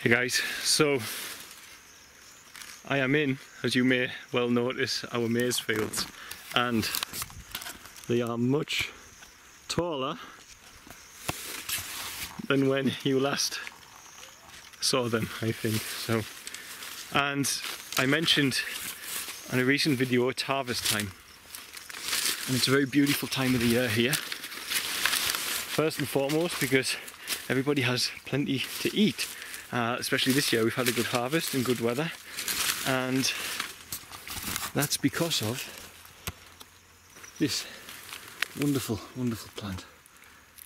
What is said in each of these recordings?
Hey guys, so I am in, as you may well notice, our maize fields, and they are much taller than when you last saw them, I think. So, and I mentioned on a recent video it's harvest time, and it's a very beautiful time of the year here. First and foremost because everybody has plenty to eat. Especially this year we've had a good harvest and good weather, and that's because of this wonderful plant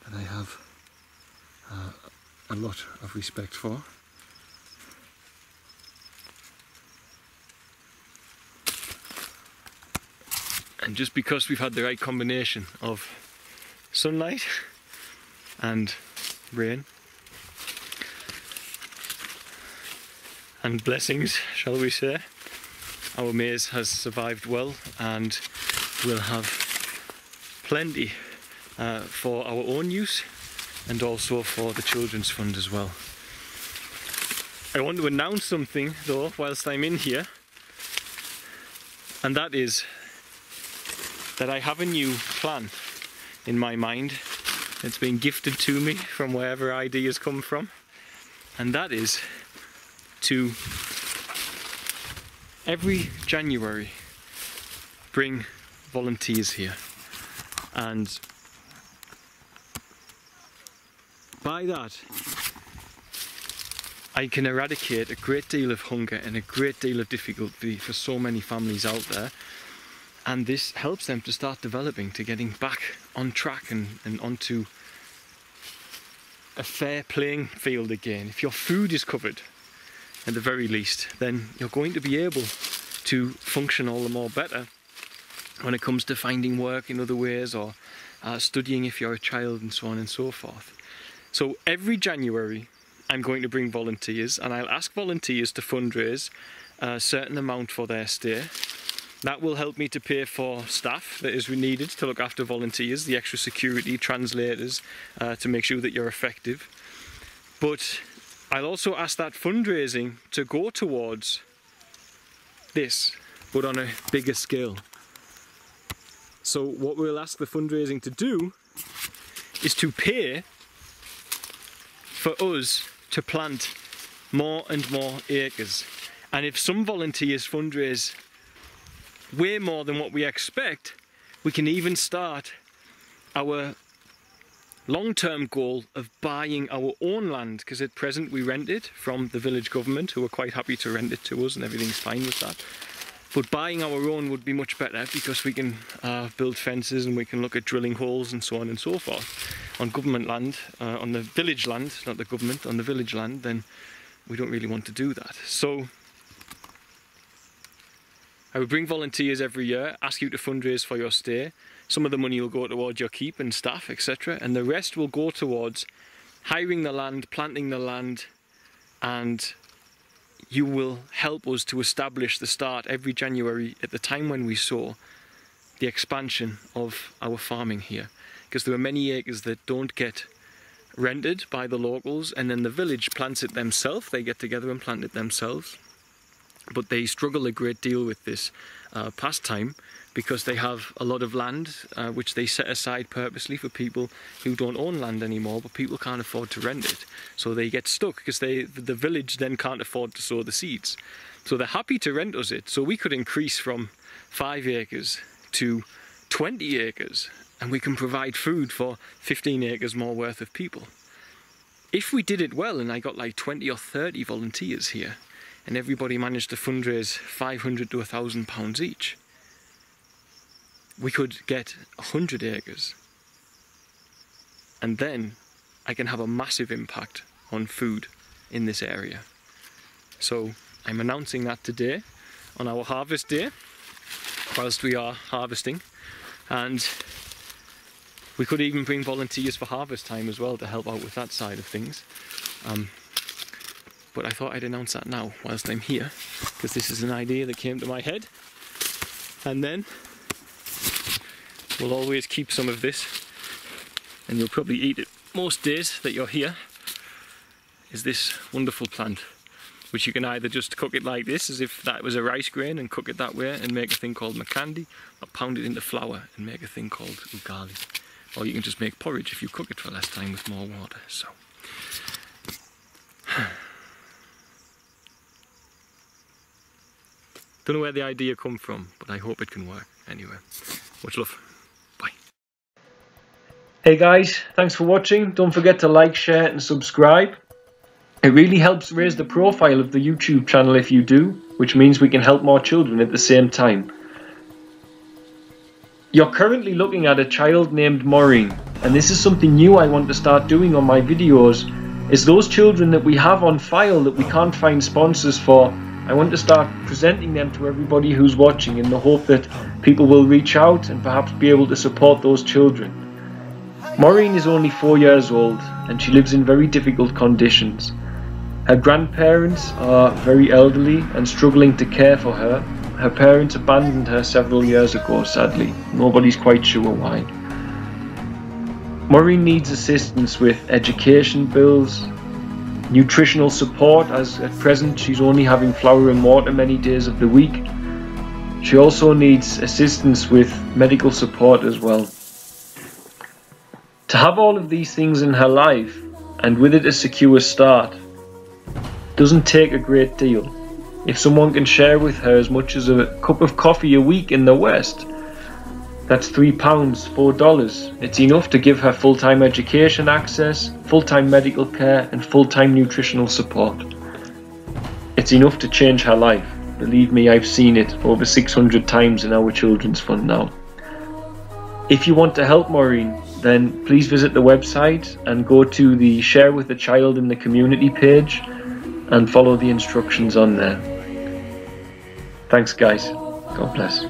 that I have a lot of respect for. And just because we've had the right combination of sunlight and rain and blessings, shall we say, our maize has survived well, and we'll have plenty for our own use and also for the Children's Fund as well. I want to announce something though whilst I'm in here, and that is that I have a new plan in my mind. It's been gifted to me from wherever ideas come from, and that is to every January bring volunteers here, and by that I can eradicate a great deal of hunger and a great deal of difficulty for so many families out there, and this helps them to start developing, to getting back on track and onto a fair playing field again. If your food is covered at the very least, then you're going to be able to function all the more better when it comes to finding work in other ways, or studying if you're a child, and so on and so forth. So every January I'm going to bring volunteers, and I'll ask volunteers to fundraise a certain amount for their stay. That will help me to pay for staff that is needed to look after volunteers, the extra security, translators, to make sure that you're effective. But I'll also ask that fundraising to go towards this, but on a bigger scale. So what we'll ask the fundraising to do is to pay for us to plant more and more acres. And if some volunteers fundraise way more than what we expect, we can even start our long-term goal of buying our own land, because at present we rent it from the village government, who are quite happy to rent it to us, and everything's fine with that. But buying our own would be much better, because we can build fences and we can look at drilling holes and so on and so forth. On government land, on the village land, not the government, on the village land, then we don't really want to do that. So I would bring volunteers every year, ask you to fundraise for your stay. Some of the money will go towards your keep and staff, etc. And the rest will go towards hiring the land, planting the land, and you will help us to establish the start every January at the time when we sow the expansion of our farming here. Because there are many acres that don't get rented by the locals, and then the village plants it themselves. They get together and plant it themselves. But they struggle a great deal with this pastime, because they have a lot of land which they set aside purposely for people who don't own land anymore, but people can't afford to rent it. So they get stuck because the village then can't afford to sow the seeds. So they're happy to rent us it. So we could increase from 5 acres to 20 acres, and we can provide food for 15 acres more worth of people. If we did it well, and I got like 20 or 30 volunteers here, and everybody managed to fundraise £500 to £1,000 each, we could get 100 acres. And then I can have a massive impact on food in this area. So I'm announcing that today on our harvest day, whilst we are harvesting. And we could even bring volunteers for harvest time as well to help out with that side of things. But I thought I'd announce that now whilst I'm here, because this is an idea that came to my head. And then we'll always keep some of this, and you'll probably eat it most days that you're here. is this wonderful plant, which you can either just cook it like this, as if that was a rice grain, and cook it that way and make a thing called makandi, or pound it into flour and make a thing called ugali. Or you can just make porridge if you cook it for less time with more water. So, don't know where the idea come from, but I hope it can work. Anyway, much love. Bye. Hey guys, thanks for watching. Don't forget to like, share and subscribe. It really helps raise the profile of the YouTube channel if you do, which means we can help more children at the same time. You're currently looking at a child named Maureen, and this is something new I want to start doing on my videos, is those children that we have on file that we can't find sponsors for, I want to start presenting them to everybody who's watching in the hope that people will reach out and perhaps be able to support those children. Maureen is only 4 years old and she lives in very difficult conditions. Her grandparents are very elderly and struggling to care for her. Her parents abandoned her several years ago, sadly. Nobody's quite sure why. Maureen needs assistance with education bills, nutritional support, as at present she's only having flour and water many days of the week. She also needs assistance with medical support as well. To have all of these things in her life, and with it a secure start, doesn't take a great deal. If someone can share with her as much as a cup of coffee a week in the West, that's £3, $4. It's enough to give her full-time education access, full-time medical care and full-time nutritional support. It's enough to change her life. Believe me, I've seen it over 600 times in our children's fund now. If you want to help Maureen, then please visit the website and go to the Share with a Child in the Community page and follow the instructions on there. Thanks guys. God bless.